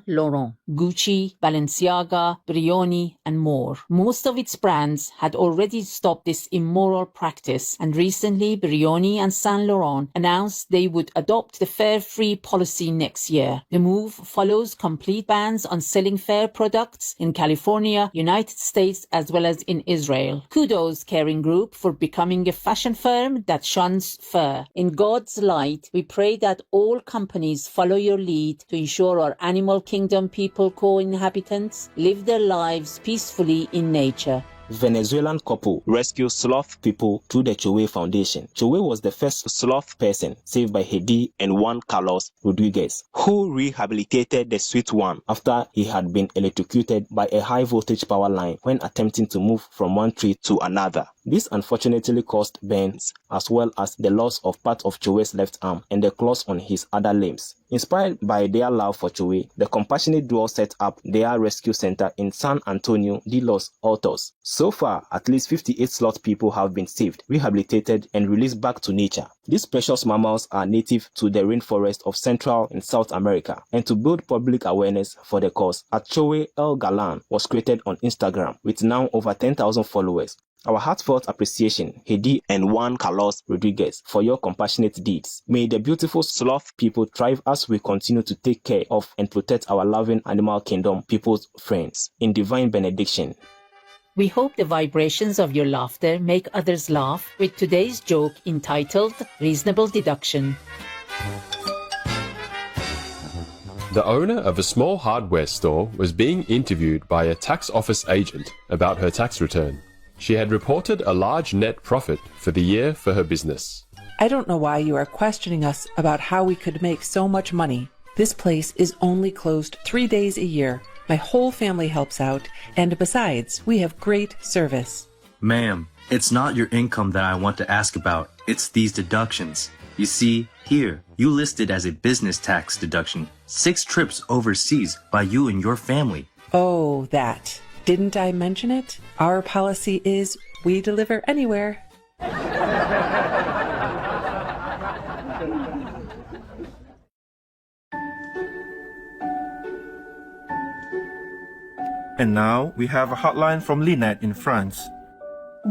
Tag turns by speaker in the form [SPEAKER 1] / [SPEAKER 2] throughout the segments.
[SPEAKER 1] Laurent, Gucci, Balenciaga, Brioni, and more. Most of its brands had already stopped this immoral practice, and recently Brioni and Saint Laurent announced they would adopt the fare-free policy next year. The move follows complete bans on selling fare products in California, United States, as well as in Israel. Kudos, Kering Group, for becoming a fashion firm that shuns fur. In God's light, we pray that all companies follow your lead to ensure our animal kingdom people, co-inhabitants, live their lives peacefully in nature.
[SPEAKER 2] Venezuelan couple rescue sloth people through the Chowe Foundation. Chowe was the first sloth person saved by Hedi and Juan Carlos Rodriguez, who rehabilitated the sweet one after he had been electrocuted by a high voltage power line when attempting to move from one tree to another. This unfortunately caused burns as well as the loss of part of Chowe's left arm and the claws on his other limbs. Inspired by their love for Chowe, the compassionate duo set up their rescue center in San Antonio de los Altos. So far, at least 58 sloth people have been saved, rehabilitated, and released back to nature. These precious mammals are native to the rainforest of Central and South America, and to build public awareness for the cause, a Chowe El Galan was created on Instagram with now over 10,000 followers. Our heartfelt appreciation, Hedi and Juan Carlos Rodriguez, for your compassionate deeds. May the beautiful sloth people thrive as we continue to take care of and protect our loving animal kingdom people's friends. In divine benediction.
[SPEAKER 1] We hope the vibrations of your laughter make others laugh with today's joke entitled Reasonable Deduction.
[SPEAKER 3] The owner of a small hardware store was being interviewed by a tax office agent about her tax return. She had reported a large net profit for the year for her business.
[SPEAKER 4] I don't know why you are questioning us about how we could make so much money. This place is only closed 3 days a year. My whole family helps out, and besides, we have great service.
[SPEAKER 5] Ma'am, it's not your income that I want to ask about. It's these deductions. You see, here, you listed as a business tax deduction 6 trips overseas by you and your family.
[SPEAKER 4] Oh, that. Didn't I mention it? Our policy is we deliver anywhere.
[SPEAKER 6] And now we have a hotline from Lynette in France.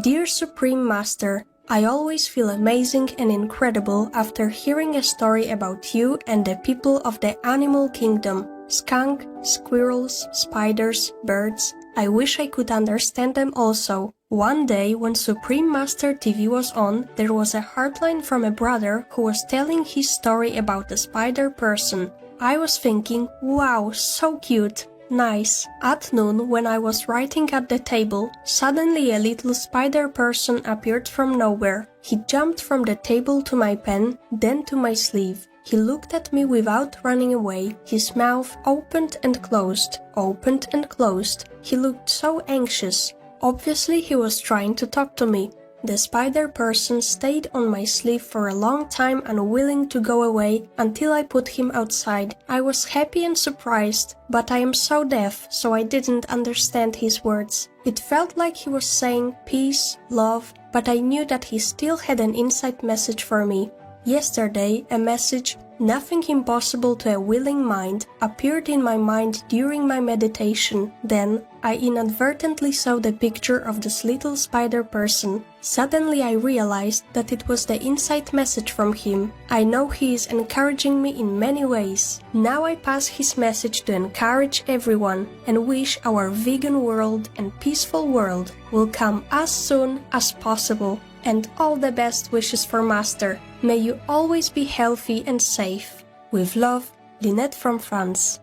[SPEAKER 7] Dear Supreme Master, I always feel amazing and incredible after hearing a story about you and the people of the animal kingdom. Skunk, squirrels, spiders, birds. I wish I could understand them also. One day, when Supreme Master TV was on, there was a hotline from a brother who was telling his story about the spider person. I was thinking, wow, so cute. Nice. At noon, when I was writing at the table, suddenly a little spider person appeared from nowhere. He jumped from the table to my pen, then to my sleeve. He looked at me without running away. His mouth opened and closed, opened and closed. He looked so anxious. Obviously, he was trying to talk to me. The spider person stayed on my sleeve for a long time, unwilling to go away until I put him outside. I was happy and surprised, but I am so deaf, so I didn't understand his words. It felt like he was saying peace, love, but I knew that he still had an inside message for me. Yesterday, a message, nothing impossible to a willing mind, appeared in my mind during my meditation. Then, I inadvertently saw the picture of this little spider person. Suddenly I realized that it was the inside message from him. I know he is encouraging me in many ways. Now I pass his message to encourage everyone and wish our vegan world and peaceful world will come as soon as possible. And all the best wishes for Master. May you always be healthy and safe. With love, Lynette from France.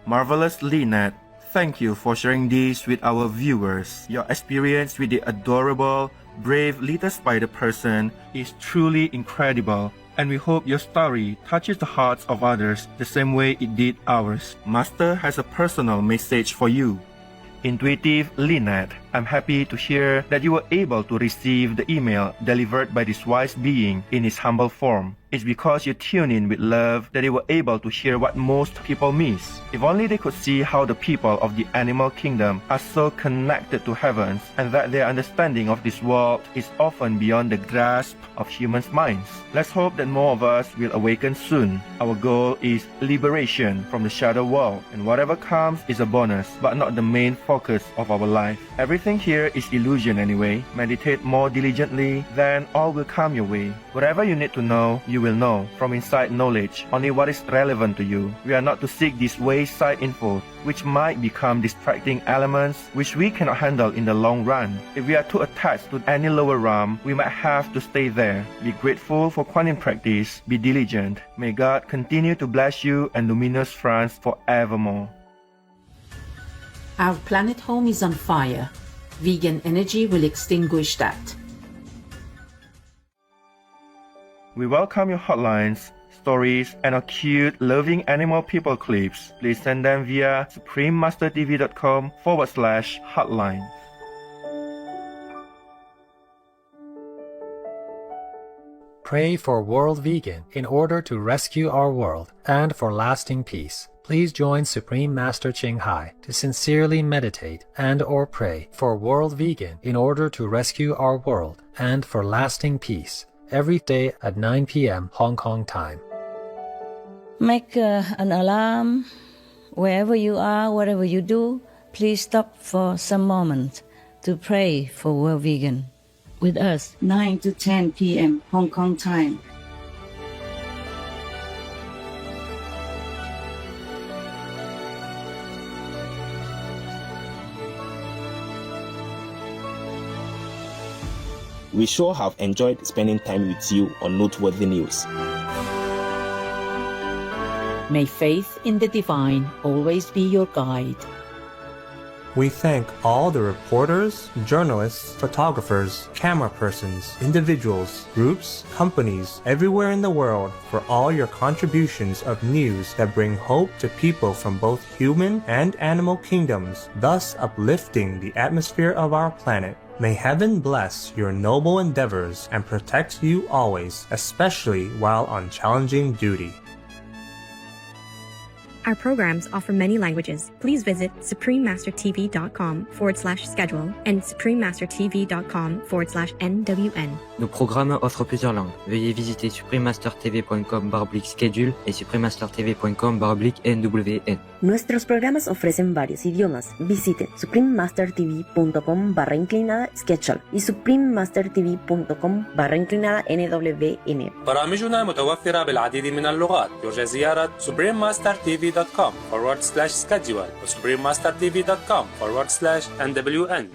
[SPEAKER 6] Marvelous Lynette, thank you for sharing this with our viewers. Your experience with the adorable, brave little spider person is truly incredible, and we hope your story touches the hearts of others the same way it did ours. Master has a personal message for you. Intuitive Lynette, I'm happy to hear that you were able to receive the email delivered by this wise being in his humble form. It's because you tune in with love that you were able to hear what most people miss. If only they could see how the people of the animal kingdom are so connected to heavens and that their understanding of this world is often beyond the grasp of humans' minds. Let's hope that more of us will awaken soon. Our goal is liberation from the shadow world, and whatever comes is a bonus, but not the main focus of our life. Everything here is illusion anyway. Meditate more diligently, then all will come your way. Whatever you need to know, you will know from inside knowledge only what is relevant to you. We are not to seek this wayside info, which might become distracting elements which we cannot handle in the long run. If we are too attached to any lower realm, we might have to stay there. Be grateful for quantum practice. Be diligent. May God continue to bless you and Luminous France forevermore.
[SPEAKER 1] Our planet home is on fire. Vegan energy will extinguish that.
[SPEAKER 6] We welcome your hotlines, stories, and our cute, loving animal people clips. Please send them via suprememastertv.com/hotline.
[SPEAKER 8] Pray for World Vegan in order to rescue our world and for lasting peace. Please join Supreme Master Ching Hai to sincerely meditate and or pray for World Vegan in order to rescue our world and for lasting peace every day at 9 p.m. Hong Kong time.
[SPEAKER 9] Make an alarm. Wherever you are, whatever you do, please stop for some moment to pray for World Vegan. With us, 9 to 10 p.m. Hong Kong time.
[SPEAKER 2] We sure have enjoyed spending time with you on Noteworthy News.
[SPEAKER 1] May faith in the divine always be your guide.
[SPEAKER 10] We thank all the reporters, journalists, photographers, camera persons, individuals, groups, companies, everywhere in the world for all your contributions of news that bring hope to people from both human and animal kingdoms, thus uplifting the atmosphere of our planet. May heaven bless your noble endeavors and protect you always, especially while on challenging duty.
[SPEAKER 11] Our programs offer many languages. Please visit suprememastertv.com/schedule and suprememastertv.com/NWN.
[SPEAKER 12] Nos programmes offrent plusieurs langues. Veuillez visiter suprememastertv.com/schedule et suprememastertv.com/NWN.
[SPEAKER 13] Nuestros programas ofrecen varios idiomas. Visite suprememastertv.com/schedule y suprememastertv.com/NWN.
[SPEAKER 14] برامجنا متوفرة بالعديد من اللغات. يرجى زيارة suprememastertv.com/schedule و suprememastertv.com/NWN.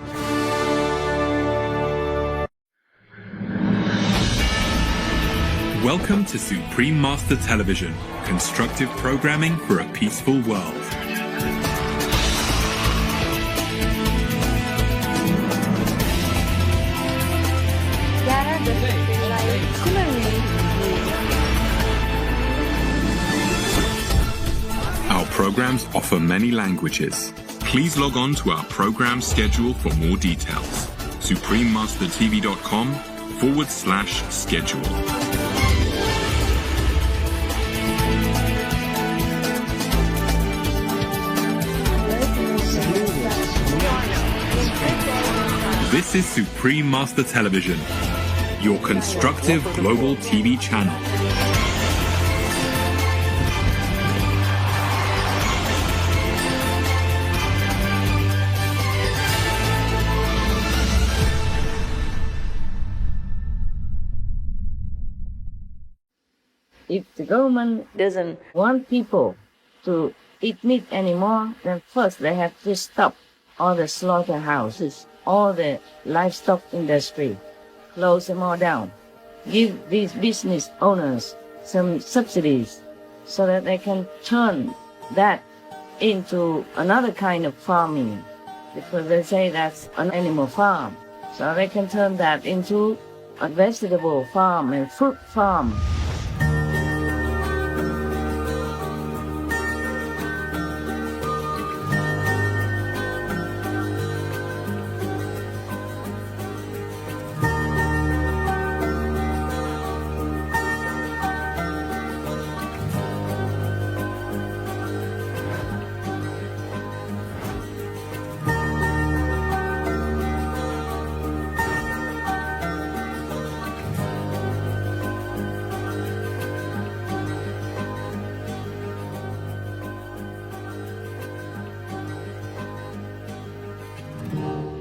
[SPEAKER 15] Welcome to Supreme Master Television, constructive programming for a peaceful world. Our programs offer many languages. Please log on to our program schedule for more details. suprememastertv.com/schedule. This is Supreme Master Television, your constructive global TV channel.
[SPEAKER 9] If the government doesn't want people to eat meat anymore, then first they have to stop all the slaughterhouses, all the livestock industry, close them all down. Give these business owners some subsidies so that they can turn that into another kind of farming, because they say that's an animal farm. So they can turn that into a vegetable farm and fruit farm.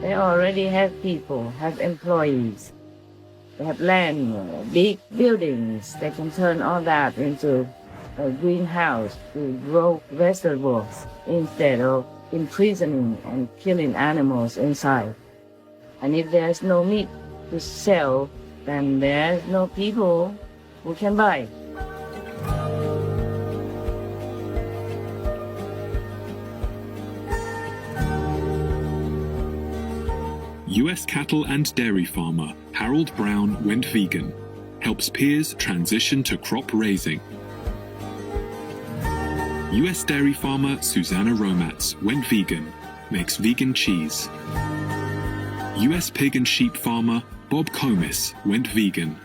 [SPEAKER 9] They already have people, have employees. They have land, big buildings. They can turn all that into a greenhouse to grow vegetables instead of imprisoning and killing animals inside. And if there's no meat to sell, then there's no people who can buy.
[SPEAKER 15] US cattle and dairy farmer Harold Brown went vegan, helps peers transition to crop raising. US dairy farmer Susanna Romatz went vegan, makes vegan cheese. US pig and sheep farmer Bob Comis went vegan,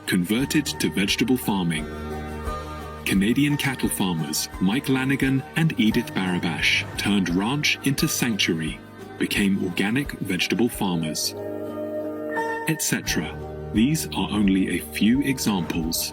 [SPEAKER 15] converted to vegetable farming. Canadian cattle farmers Mike Lanigan and Edith Barabash turned ranch into sanctuary, became organic vegetable farmers, etc. These are only a few examples.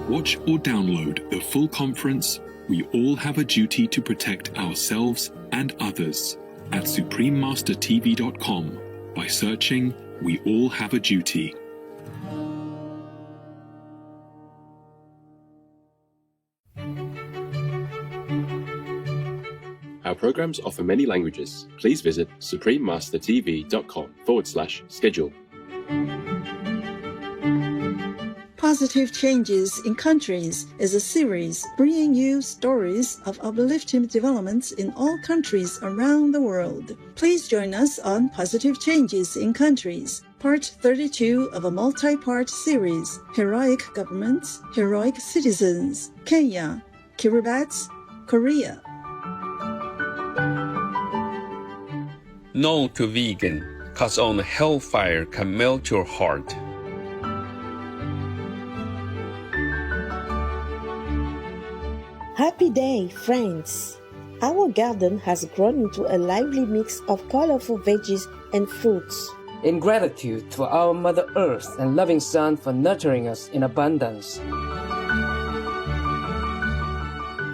[SPEAKER 15] Watch or download the full conference, We All Have a Duty to Protect Ourselves and Others, at suprememastertv.com by searching We All Have a Duty.
[SPEAKER 3] Our programs offer many languages. Please visit suprememastertv.com/schedule.
[SPEAKER 16] Positive Changes in Countries is a series bringing you stories of uplifting developments in all countries around the world. Please join us on Positive Changes in Countries, Part 32 of a multi-part series, Heroic Governments, Heroic Citizens, Kenya, Kiribati, Korea.
[SPEAKER 17] No to vegan, 'cause on hellfire can melt your heart.
[SPEAKER 18] Happy day, friends! Our garden has grown into a lively mix of colorful veggies and fruits.
[SPEAKER 19] In gratitude to our Mother Earth and loving Sun for nurturing us in abundance,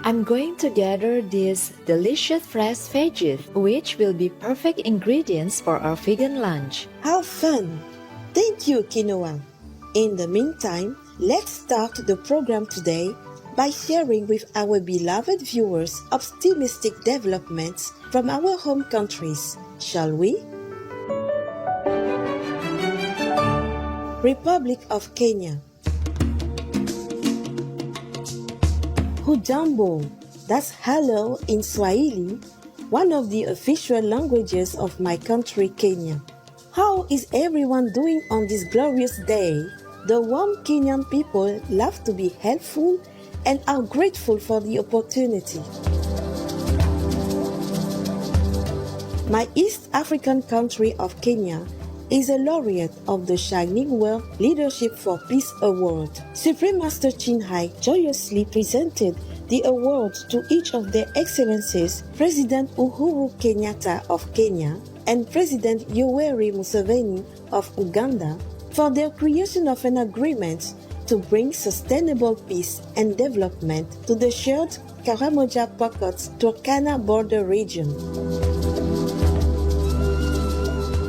[SPEAKER 20] I'm going to gather these delicious fresh veggies, which will be perfect ingredients for our vegan lunch.
[SPEAKER 18] How fun! Thank you, Quinoa. In the meantime, let's start the program today by sharing with our beloved viewers optimistic developments from our home countries, shall we? Republic of Kenya. Hujambo, that's hello in Swahili, one of the official languages of my country, Kenya. How is everyone doing on this glorious day? The warm Kenyan people love to be helpful and are grateful for the opportunity. My East African country of Kenya is a laureate of the Shining World Leadership for Peace Award. Supreme Master Chin Hai joyously presented the award to each of their excellencies, President Uhuru Kenyatta of Kenya and President Yoweri Museveni of Uganda, for their creation of an agreement to bring sustainable peace and development to the shared Karamoja-Pokot-Turkana border region.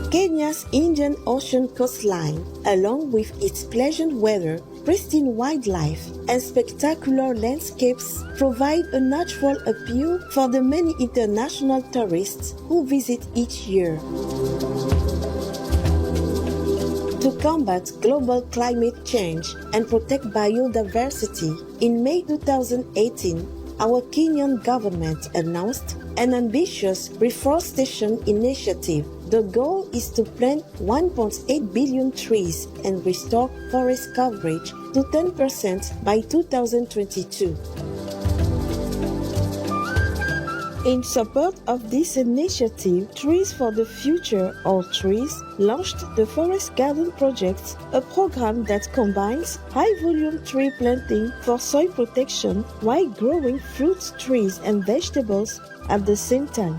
[SPEAKER 18] Kenya's Indian Ocean coastline, along with its pleasant weather, pristine wildlife, and spectacular landscapes, provide a natural appeal for the many international tourists who visit each year. To combat global climate change and protect biodiversity, in May 2018, our Kenyan government announced an ambitious reforestation initiative The goal is to plant 1.8 billion trees and restore forest coverage to 10% by 2022. In support of this initiative, Trees for the Future, or TREES, launched the Forest Garden Project, a program that combines high-volume tree planting for soil protection while growing fruit trees and vegetables at the same time.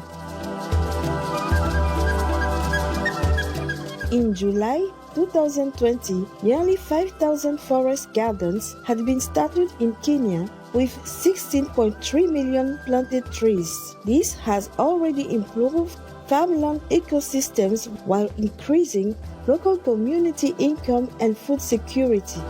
[SPEAKER 18] In July 2020, nearly 5,000 forest gardens had been started in Kenya with 16.3 million planted trees. This has already improved farmland ecosystems while increasing local community income and food security.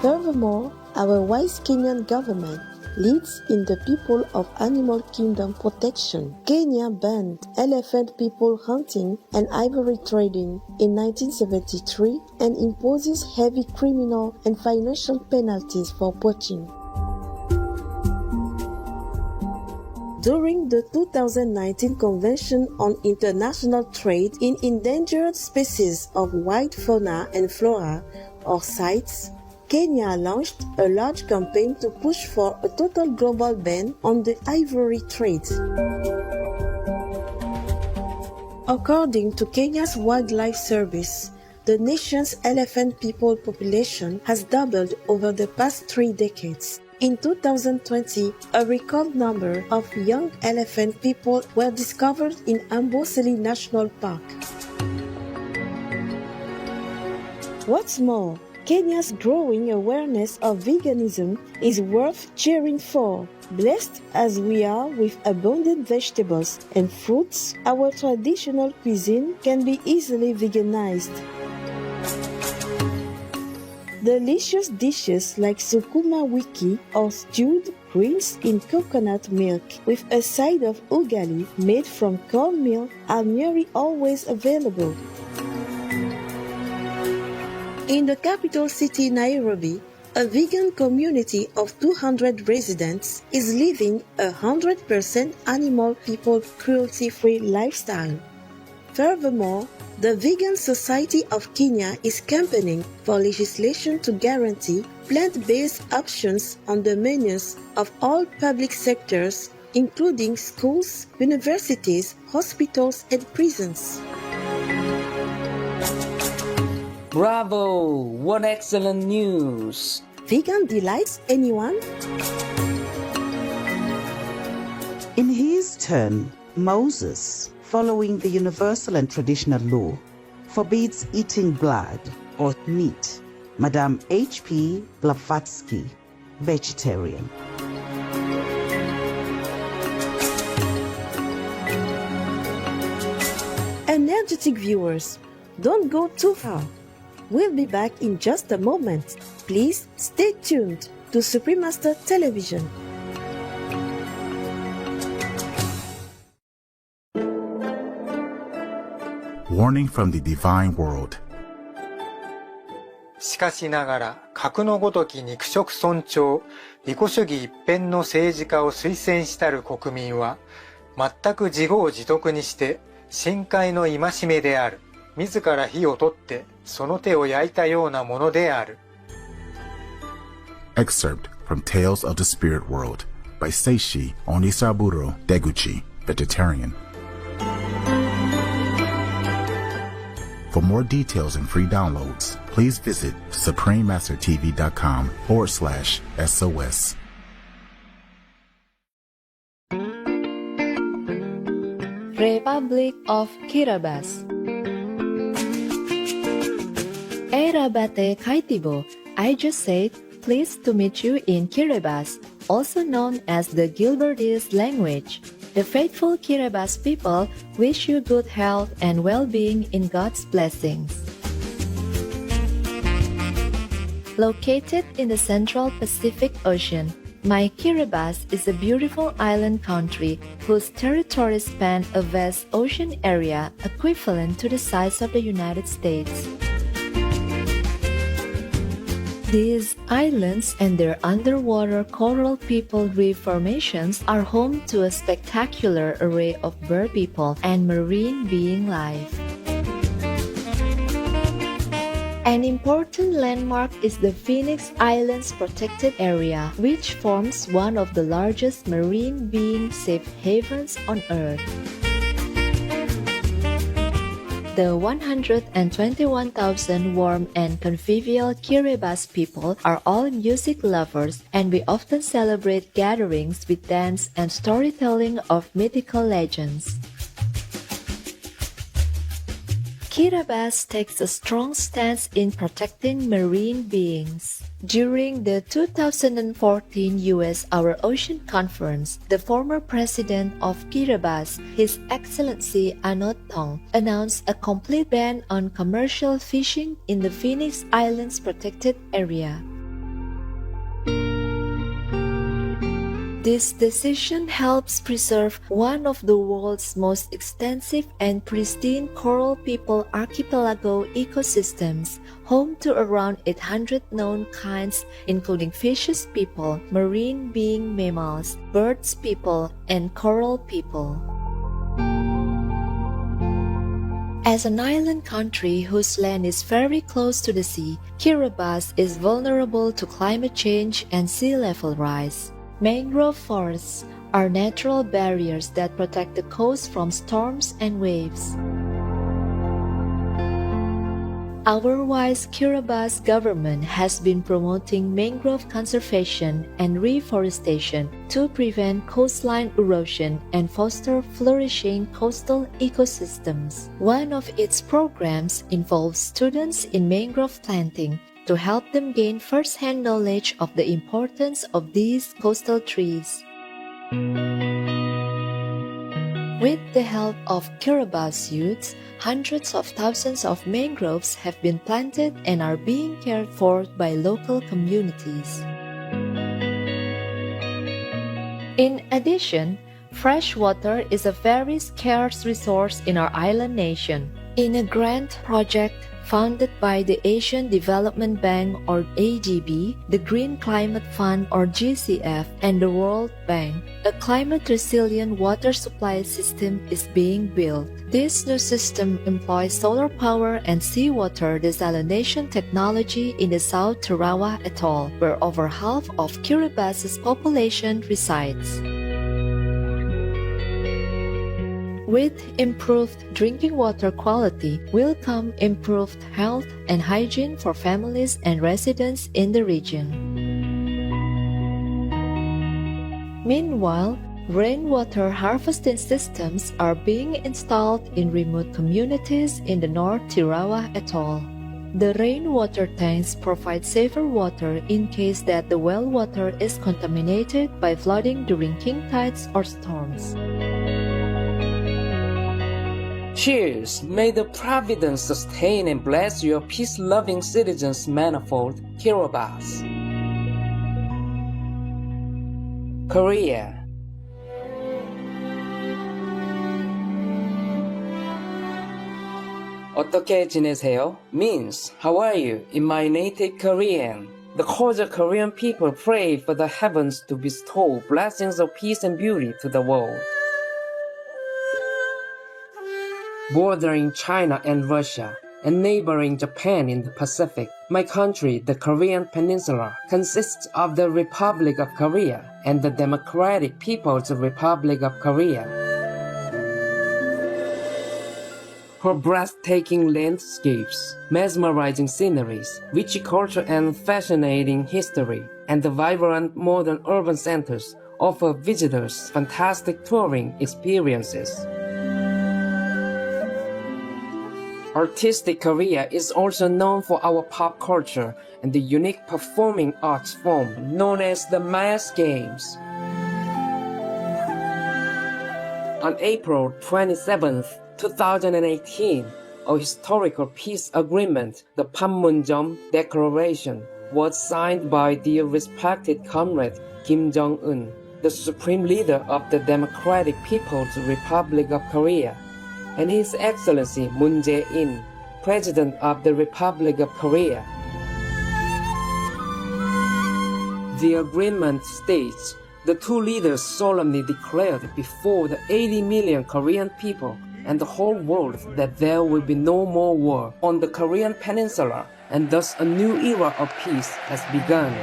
[SPEAKER 18] Furthermore, our wise Kenyan government leads in the people of animal kingdom protection. Kenya banned elephant people hunting and ivory trading in 1973 and imposes heavy criminal and financial penalties for poaching. During the 2019 Convention on International Trade in Endangered Species of Wild Fauna and Flora, or CITES, Kenya launched a large campaign to push for a total global ban on the ivory trade. According to Kenya's Wildlife Service, the nation's elephant people population has doubled over the past 3 decades. In 2020, a record number of young elephant people were discovered in Amboseli National Park. What's more, Kenya's growing awareness of veganism is worth cheering for. Blessed as we are with abundant vegetables and fruits, our traditional cuisine can be easily veganized. Delicious dishes like sukuma wiki or stewed greens in coconut milk with a side of ugali made from cornmeal are nearly always available. In the capital city Nairobi, a vegan community of 200 residents is living a 100% animal people cruelty-free lifestyle. Furthermore, the Vegan Society of Kenya is campaigning for legislation to guarantee plant-based options on the menus of all public sectors, including schools, universities, hospitals, and prisons.
[SPEAKER 19] Bravo! What excellent news!
[SPEAKER 18] Vegan delights anyone?
[SPEAKER 21] In his turn, Moses, following the universal and traditional law, forbids eating blood or meat. Madame H.P. Blavatsky, vegetarian.
[SPEAKER 18] Energetic viewers, don't go too far. We'll be back in just a moment. Please stay tuned to Supreme Master Television.
[SPEAKER 22] Warning from the Divine World.
[SPEAKER 23] しかしながら、格のごとき肉食尊重、利己主義一辺の政治家を推薦したる国民は、全く自業自得にして、深海の戒めである。自ら火を取って、その手を焼いたようなものである。
[SPEAKER 22] Excerpt from Tales of the Spirit World by Seishi Onisaburo Deguchi, vegetarian. For more details and free downloads, please visit suprememastertv.com/SOS.
[SPEAKER 20] Republic of Kiribati. Erabate Kaitibo, I just said, pleased to meet you in Kiribati, also known as the Gilbertese language. The faithful Kiribati people wish you good health and well-being in God's blessings. Located in the central Pacific Ocean, my Kiribati is a beautiful island country whose territory span a vast ocean area equivalent to the size of the United States. These islands and their underwater coral people reef formations are home to a spectacular array of bird people and marine being life. An important landmark is the Phoenix Islands Protected Area, which forms one of the largest marine being safe havens on Earth. The 121,000 warm and convivial Kiribati people are all music lovers, and we often celebrate gatherings with dance and storytelling of mythical legends. Kiribati takes a strong stance in protecting marine beings. During the 2014 U.S. Our Ocean Conference, the former president of Kiribati, His Excellency Anot Tong, announced a complete ban on commercial fishing in the Phoenix Islands Protected Area. This decision helps preserve one of the world's most extensive and pristine coral people archipelago ecosystems, home to around 800 known kinds including fishes people, marine being mammals, birds people, and coral people. As an island country whose land is very close to the sea, Kiribati is vulnerable to climate change and sea level rise. Mangrove forests are natural barriers that protect the coast from storms and waves. Our wise Kiribati government has been promoting mangrove conservation and reforestation to prevent coastline erosion and foster flourishing coastal ecosystems. One of its programs involves students in mangrove planting to help them gain first-hand knowledge of the importance of these coastal trees. With the help of Kiribati youths, hundreds of thousands of mangroves have been planted and are being cared for by local communities. In addition, fresh water is a very scarce resource in our island nation. In a grant project funded by the Asian Development Bank or ADB, the Green Climate Fund or GCF, and the World Bank, a climate-resilient water supply system is being built. This new system employs solar power and seawater desalination technology in the South Tarawa Atoll, where over half of Kiribati's population resides. With improved drinking water quality will come improved health and hygiene for families and residents in the region. Meanwhile, rainwater harvesting systems are being installed in remote communities in the North Tarawa Atoll. The rainwater tanks provide safer water in case that the well water is contaminated by flooding during king tides or storms.
[SPEAKER 19] Cheers! May the providence sustain and bless your peace-loving citizens manifold, Kiribati. Korea. 어떻게 지내세요? means how are you in my native Korean. The cordial Korean people pray for the heavens to bestow blessings of peace and beauty to the world. Bordering China and Russia, and neighboring Japan in the Pacific, my country, the Korean Peninsula, consists of the Republic of Korea and the Democratic People's Republic of Korea. Her breathtaking landscapes, mesmerizing sceneries, rich culture and fascinating history, and the vibrant modern urban centers offer visitors fantastic touring experiences. Artistic Korea is also known for our pop culture and the unique performing arts form known as the Mass Games. On April 27, 2018, a historical peace agreement, the Panmunjom Declaration, was signed by the respected comrade Kim Jong-un, the supreme leader of the Democratic People's Republic of Korea, and His Excellency Moon Jae-in, President of the Republic of Korea. The agreement states, the two leaders solemnly declared before the 80 million Korean people and the whole world that there will be no more war on the Korean peninsula, and thus a new era of peace has begun.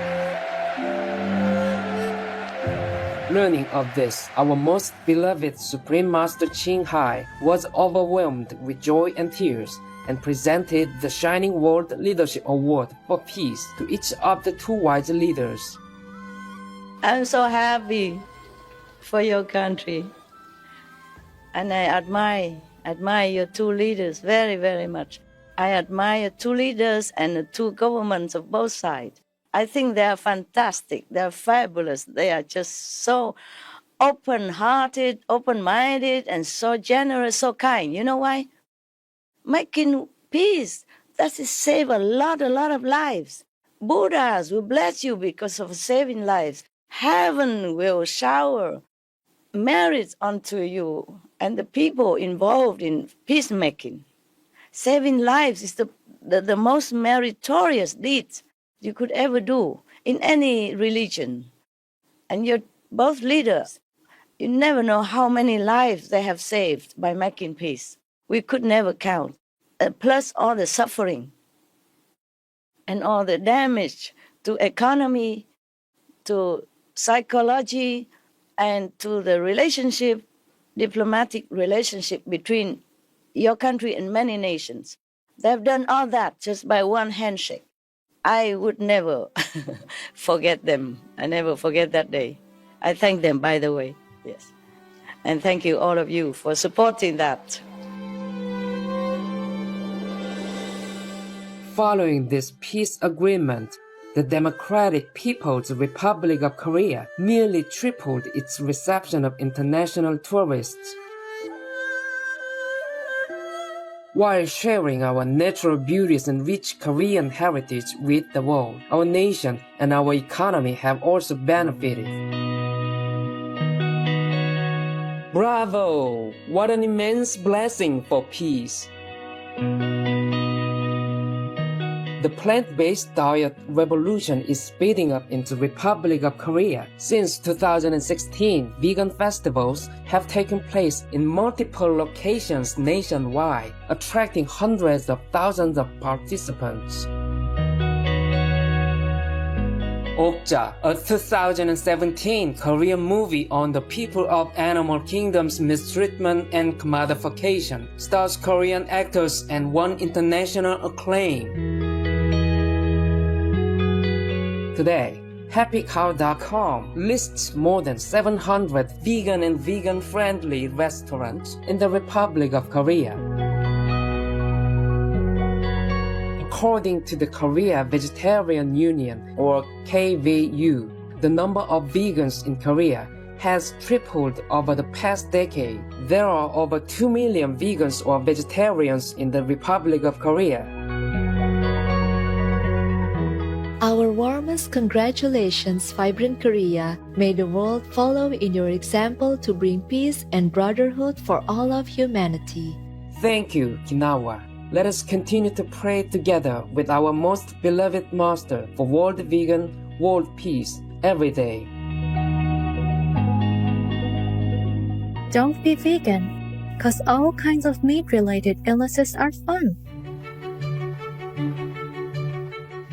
[SPEAKER 19] Learning of this, our most beloved Supreme Master Ching Hai was overwhelmed with joy and tears and presented the Shining World Leadership Award for Peace to each of the two wise leaders.
[SPEAKER 9] I'm so happy for your country, and I admire your two leaders very, very much. I admire two leaders and the two governments of both sides. I think they are fantastic, they are fabulous, they are just so open-hearted, open-minded, and so generous, so kind. You know why? Making peace, that is save a lot of lives. Buddhas will bless you because of saving lives. Heaven will shower merits unto you and the people involved in peacemaking. Saving lives is the most meritorious deed you could ever do in any religion. And you're both leaders. You never know how many lives they have saved by making peace. We could never count. Plus all the suffering and all the damage to economy, to psychology, and to the relationship, diplomatic relationship between your country and many nations. They've done all that just by one handshake. I would never forget them. I never forget that day. I thank them, by the way. Yes. And thank you, all of you, for supporting that.
[SPEAKER 19] Following this peace agreement, the Democratic People's Republic of Korea nearly tripled its reception of international tourists. While sharing our natural beauties and rich Korean heritage with the world, our nation and our economy have also benefited. Bravo! What an immense blessing for peace! The plant-based diet revolution is speeding up in the Republic of Korea. Since 2016, vegan festivals have taken place in multiple locations nationwide, attracting hundreds of thousands of participants. Okja, a 2017 Korean movie on the people of animal kingdom's mistreatment and commodification, stars Korean actors and won international acclaim. Today, HappyCow.com lists more than 700 vegan and vegan-friendly restaurants in the Republic of Korea. According to the Korea Vegetarian Union, or KVU, the number of vegans in Korea has tripled over the past decade. There are over 2 million vegans or vegetarians in the Republic of Korea.
[SPEAKER 20] Our warmest congratulations, Vibrant Korea. May the world follow in your example to bring peace and brotherhood for all of humanity.
[SPEAKER 19] Thank you, Kinawa. Let us continue to pray together with our most beloved Master for world vegan, world peace every day.
[SPEAKER 4] Don't be vegan, cause all kinds of meat-related illnesses are fun.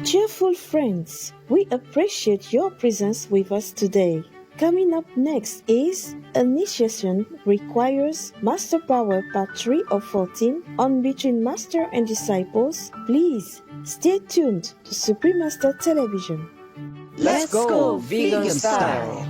[SPEAKER 18] Cheerful friends, we appreciate your presence with us today. Coming up next is Initiation Requires Master Power Part 3 of 14 on Between Master and Disciples. Please stay tuned to Supreme Master Television.
[SPEAKER 19] Let's go vegan style!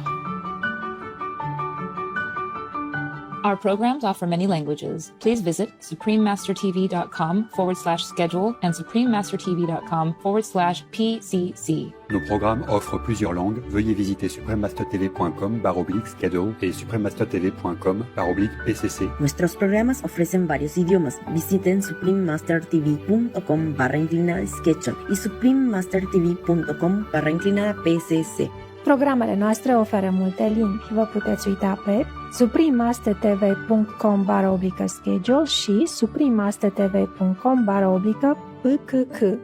[SPEAKER 5] Our programs offer many languages. Please visit suprememastertv.com/schedule and suprememastertv.com/PCC.
[SPEAKER 7] Nos programmes offrent plusieurs langues. Veuillez visiter suprememastertv.com/schedule et suprememastertv.com/PCC.
[SPEAKER 13] Nuestros programas ofrecen varios idiomas. Visiten suprememastertv.com/schedule y suprememastertv.com/PCC.
[SPEAKER 4] Programele noastre oferă multe limbi. Vă puteți uita pe suprememastertv.com/schedule și suprememastertv.com/PCC.